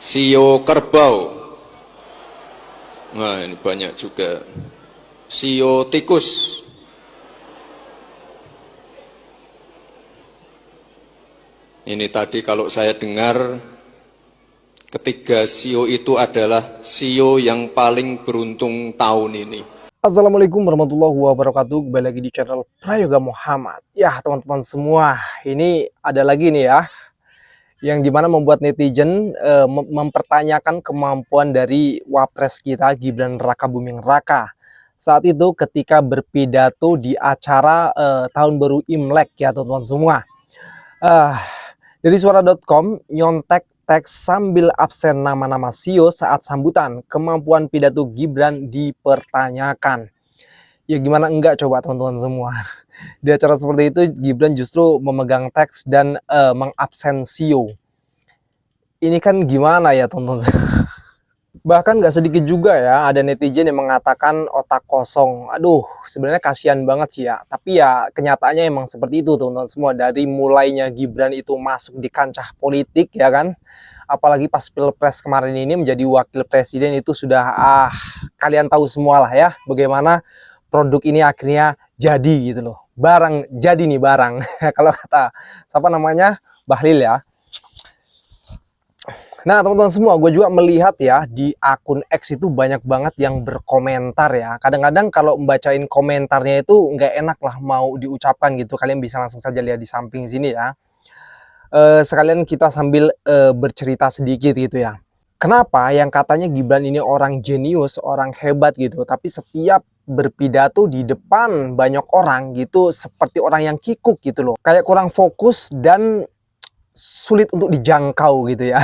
Sio kerbau. Nah, ini banyak juga. Sio tikus. Ini tadi kalau saya dengar, ketiga sio itu adalah sio yang paling beruntung tahun ini. Assalamualaikum warahmatullahi wabarakatuh. Kembali lagi di channel Prayoga Muhammad. Ya teman-teman semua, ini ada lagi nih ya, yang dimana membuat netizen mempertanyakan kemampuan dari wapres kita Gibran Rakabuming Raka saat itu ketika berpidato di acara tahun baru Imlek ya teman-teman semua. Eh, Dari suara.com, nyontek teks sambil absen nama-nama sio saat sambutan, kemampuan pidato Gibran dipertanyakan. Ya gimana enggak coba teman-teman semua. Di acara seperti itu Gibran justru memegang teks dan mengabsen sio. Ini kan gimana ya teman-teman. Bahkan nggak sedikit juga ya ada netizen yang mengatakan otak kosong. Aduh, sebenarnya kasihan banget sih ya. Tapi ya kenyataannya emang seperti itu teman-teman semua. Dari mulainya Gibran itu masuk di kancah politik ya kan. Apalagi pas Pilpres kemarin ini menjadi wakil presiden itu sudah kalian tahu semua lah ya. Bagaimana produk ini akhirnya jadi gitu loh. Barang jadi nih barang. Kalau kata siapa namanya? Bahlil ya. Nah teman-teman semua, gue juga melihat ya di akun X itu banyak banget yang berkomentar ya. Kadang-kadang kalau membacain komentarnya itu nggak enak lah mau diucapkan gitu. Kalian bisa langsung saja lihat di samping sini ya. Sekalian kita sambil bercerita sedikit gitu ya. Kenapa yang katanya Gibran ini orang jenius, orang hebat gitu. Tapi setiap berpidato di depan banyak orang gitu seperti orang yang kikuk gitu loh. Kayak kurang fokus dan sulit untuk dijangkau gitu ya.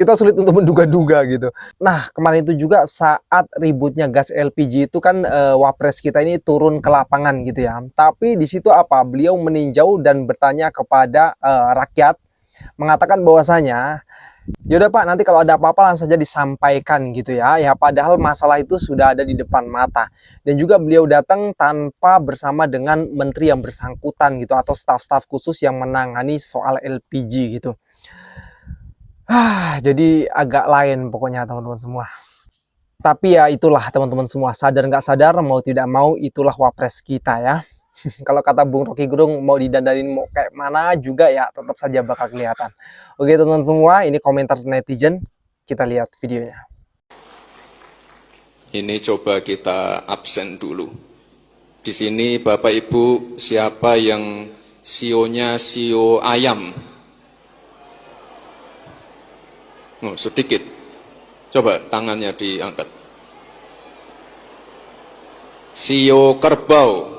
Kita sulit untuk menduga-duga gitu. Nah, kemarin itu juga saat ributnya gas LPG itu kan wapres kita ini turun ke lapangan gitu ya. Tapi di situ apa? Beliau meninjau dan bertanya kepada rakyat, mengatakan bahwasanya yaudah Pak, nanti kalau ada apa-apa langsung saja disampaikan gitu ya. Ya padahal masalah itu sudah ada di depan mata. Dan juga beliau datang tanpa bersama dengan menteri yang bersangkutan gitu atau staf-staf khusus yang menangani soal LPG gitu. Jadi agak lain pokoknya teman-teman semua. Tapi ya itulah teman-teman semua, sadar nggak sadar mau tidak mau itulah wapres kita ya. Kalau kata Bung Rocky Gerung, mau didandanin mau kayak mana juga ya tetap saja bakal kelihatan. Oke teman-teman semua, ini komentar netizen. Kita lihat videonya. Ini coba kita absen dulu. Di sini Bapak Ibu, siapa yang sionya sio ayam? Oh, sedikit. Coba tangannya diangkat. Sio kerbau.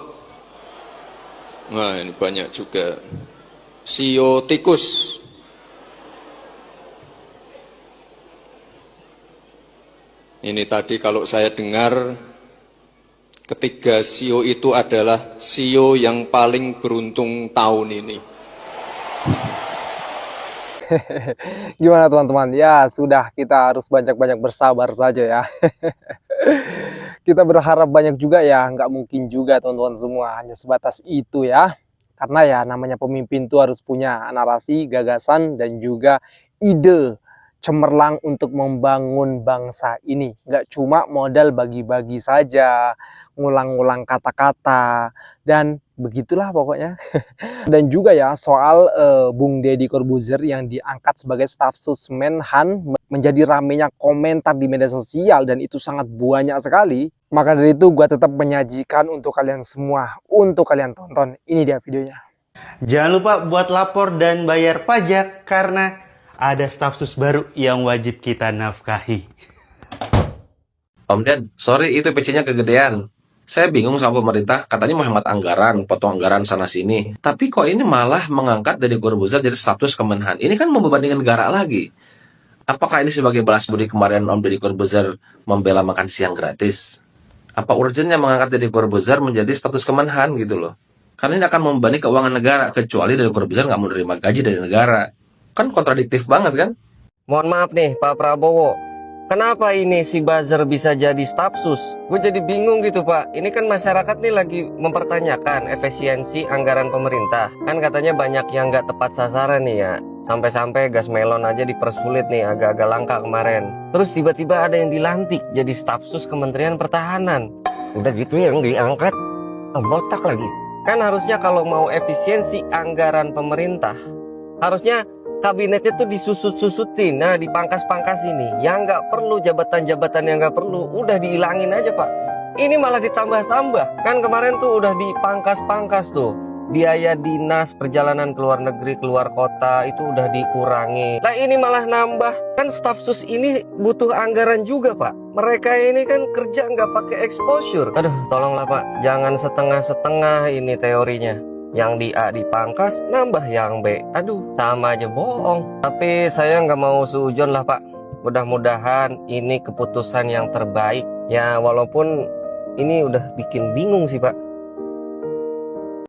Nah, ini banyak juga. Sio tikus. Ini tadi kalau saya dengar, ketiga sio itu adalah sio yang paling beruntung tahun ini. Gimana teman-teman? Ya sudah, kita harus banyak-banyak bersabar saja ya. Kita berharap banyak juga ya, nggak mungkin juga teman-teman semua hanya sebatas itu ya. Karena ya namanya pemimpin itu harus punya narasi, gagasan, dan juga ide cemerlang untuk membangun bangsa ini. Nggak cuma modal bagi-bagi saja, ngulang-ngulang kata-kata, dan begitulah pokoknya. Dan juga ya soal Bung Deddy Corbuzier yang diangkat sebagai staf sus Menhan menjadi ramenya komentar di media sosial dan itu sangat banyak sekali. Maka dari itu gue tetap menyajikan untuk kalian semua, untuk kalian tonton. Ini dia videonya. Jangan lupa buat lapor dan bayar pajak karena ada staf sus baru yang wajib kita nafkahi. Om Ded, sorry itu PC-nya kegedean. Saya bingung sama pemerintah, katanya mau hemat anggaran, potong anggaran sana-sini. Tapi kok ini malah mengangkat Deddy Corbuzier jadi status Kemenhan. Ini kan membebani negara lagi. Apakah ini sebagai balas budi kemarin Om Deddy Corbuzier membela makan siang gratis? Apa urgennya mengangkat Deddy Corbuzier menjadi status Kemenhan gitu loh? Karena ini akan membebani keuangan negara, kecuali Deddy Corbuzier nggak mau menerima gaji dari negara. Kan kontradiktif banget kan? Mohon maaf nih Pak Prabowo, Kenapa ini si buzzer bisa jadi staf sus? Gue jadi bingung gitu Pak. Ini kan masyarakat nih lagi mempertanyakan efisiensi anggaran pemerintah. Kan katanya banyak yang nggak tepat sasaran nih ya. Sampai-sampai gas melon aja dipersulit nih, agak-agak langka kemarin. Terus tiba-tiba ada yang dilantik jadi staf sus Kementerian Pertahanan. Udah gitu yang diangkat, botak lagi. Kan harusnya kalau mau efisiensi anggaran pemerintah, harusnya kabinetnya tuh disusut-susutin, nah dipangkas-pangkas ini. Yang nggak perlu, jabatan-jabatan yang nggak perlu, udah dihilangin aja Pak. Ini malah ditambah-tambah. Kan kemarin tuh udah dipangkas-pangkas tuh. Biaya dinas, perjalanan ke luar negeri, keluar kota, itu udah dikurangi. Lah ini malah nambah. Kan staf sus ini butuh anggaran juga Pak. Mereka ini kan kerja nggak pakai exposure. Aduh, tolonglah Pak, jangan setengah-setengah ini teorinya. Yang di A dipangkas, nambah yang B. Aduh, sama aja bohong. Tapi saya nggak mau suujon lah Pak. Mudah-mudahan ini keputusan yang terbaik. Ya walaupun ini udah bikin bingung sih Pak.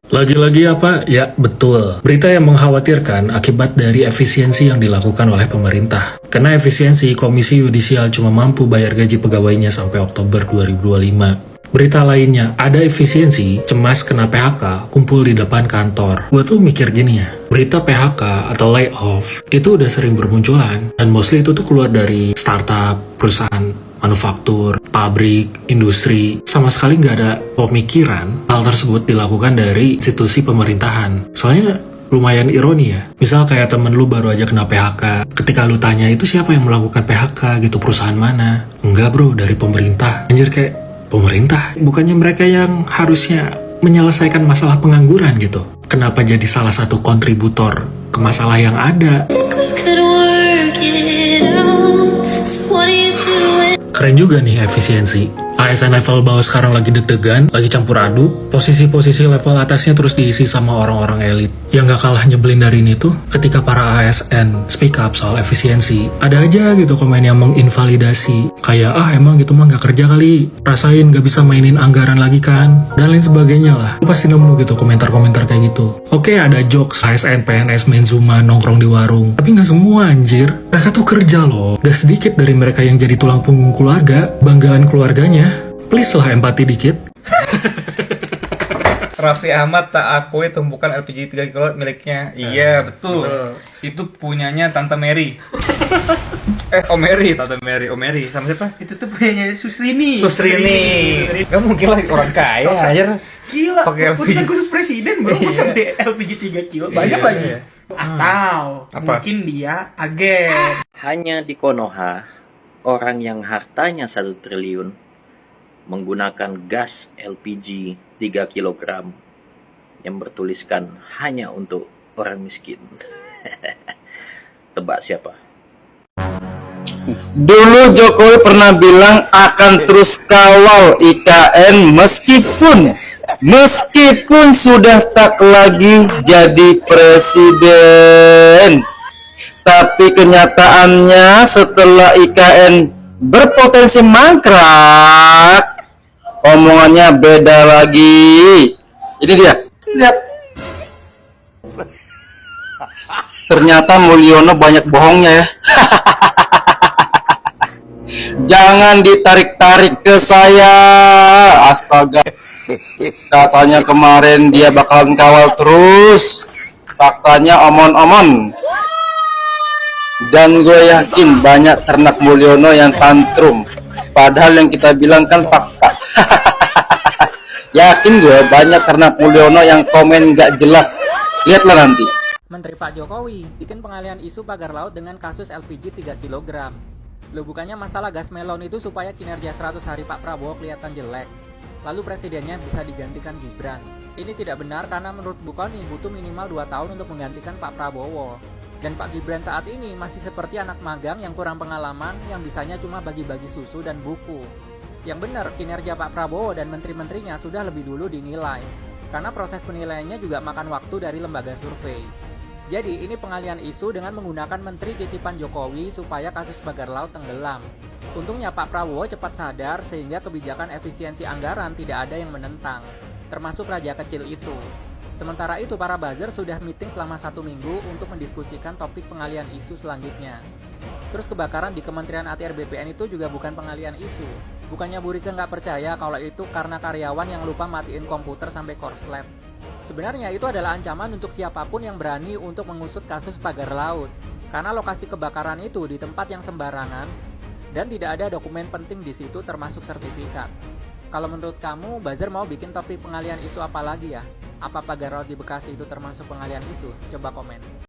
Lagi-lagi apa? Ya, betul. Berita yang mengkhawatirkan akibat dari efisiensi yang dilakukan oleh pemerintah. Karena efisiensi, Komisi Yudisial cuma mampu bayar gaji pegawainya sampai Oktober 2025. Berita lainnya, ada efisiensi, cemas kena PHK, kumpul di depan kantor. Gue tuh mikir gini ya, berita PHK atau layoff itu udah sering bermunculan, dan mostly itu tuh keluar dari startup, perusahaan manufaktur, pabrik, industri. Sama sekali nggak ada pemikiran hal tersebut dilakukan dari institusi pemerintahan. Soalnya lumayan ironi ya. Misal kayak temen lu baru aja kena PHK. Ketika lu tanya itu siapa yang melakukan PHK gitu, perusahaan mana? Enggak bro, dari pemerintah. Anjir, kayak pemerintah? Bukannya mereka yang harusnya menyelesaikan masalah pengangguran gitu? Kenapa jadi salah satu kontributor ke masalah yang ada? Keren juga nih efisiensi. ASN level bawah sekarang lagi deg-degan, lagi campur aduk. Posisi-posisi level atasnya terus diisi sama orang-orang elit. Yang gak kalah nyebelin dari ini tuh, ketika para ASN speak up soal efisiensi, ada aja gitu komen yang menginvalidasi. Kayak, emang gitu mah gak kerja kali, rasain gak bisa mainin anggaran lagi kan, dan lain sebagainya lah. Lu pasti nemu gitu komentar-komentar kayak gitu. Oke, ada jokes ASN, PNS main Zuma, nongkrong di warung. Tapi gak semua anjir. Mereka tuh kerja loh. Gak sedikit dari mereka yang jadi tulang punggung keluarga, banggaan keluarganya. Please lah empati dikit. Raffi Ahmad tak akui tumpukan LPG 3 kilo miliknya. Iya, betul. Itu punyanya Tante Mary. Om Mary, Tante Mary, Om Mary. Sama siapa? Itu tuh punyanya Susrini. Gak mungkin lah orang kaya anjir. Gila, pakai keputusan LPG. khusus presiden bro, masa beli LPG 3 kilo, banyak Iya, lagi. iya. Atau Apa? mungkin dia agen. Hanya di Konoha, orang yang hartanya 1 triliun menggunakan gas LPG 3 kg yang bertuliskan hanya untuk orang miskin. Tebak siapa? Dulu Jokowi pernah bilang akan terus kawal IKN meskipun sudah tak lagi jadi presiden. Tapi kenyataannya setelah IKN berpotensi mangkrak, omongannya beda lagi. Ini dia. Lihat. Ternyata Mulyono banyak bohongnya ya. Jangan ditarik-tarik ke saya. Astaga. Katanya kemarin dia bakalan kawal terus. Faktanya omon-omon. Dan gue yakin banyak ternak Mulyono yang tantrum. Padahal yang kita bilang kan fakta. Yakin gue banyak ternak Mulyono yang komen gak jelas. Lihatlah nanti. Menteri Pak Jokowi bikin pengalihan isu pagar laut dengan kasus LPG 3 kg. Loh, bukannya masalah gas melon itu supaya kinerja 100 hari Pak Prabowo kelihatan jelek, lalu presidennya bisa digantikan Gibran. Ini tidak benar karena menurut Bukoni butuh minimal 2 tahun untuk menggantikan Pak Prabowo. Dan Pak Gibran saat ini masih seperti anak magang yang kurang pengalaman, yang bisanya cuma bagi-bagi susu dan buku. Yang benar, kinerja Pak Prabowo dan menteri-menterinya sudah lebih dulu dinilai, karena proses penilaiannya juga makan waktu dari lembaga survei. Jadi ini pengalihan isu dengan menggunakan menteri titipan Jokowi supaya kasus pagar laut tenggelam. Untungnya Pak Prabowo cepat sadar sehingga kebijakan efisiensi anggaran tidak ada yang menentang, termasuk raja kecil itu. Sementara itu para buzzer sudah meeting selama 1 minggu untuk mendiskusikan topik pengalihan isu selanjutnya. Terus kebakaran di Kementerian ATR BPN itu juga bukan pengalian isu. Bukannya Bu Rike nggak percaya kalau itu karena karyawan yang lupa matiin komputer sampai korslet. Sebenarnya itu adalah ancaman untuk siapapun yang berani untuk mengusut kasus pagar laut. Karena lokasi kebakaran itu di tempat yang sembarangan dan tidak ada dokumen penting di situ termasuk sertifikat. Kalau menurut kamu, Buzzer mau bikin topik pengalian isu apa lagi ya? Apa pagar laut di Bekasi itu termasuk pengalian isu? Coba komen.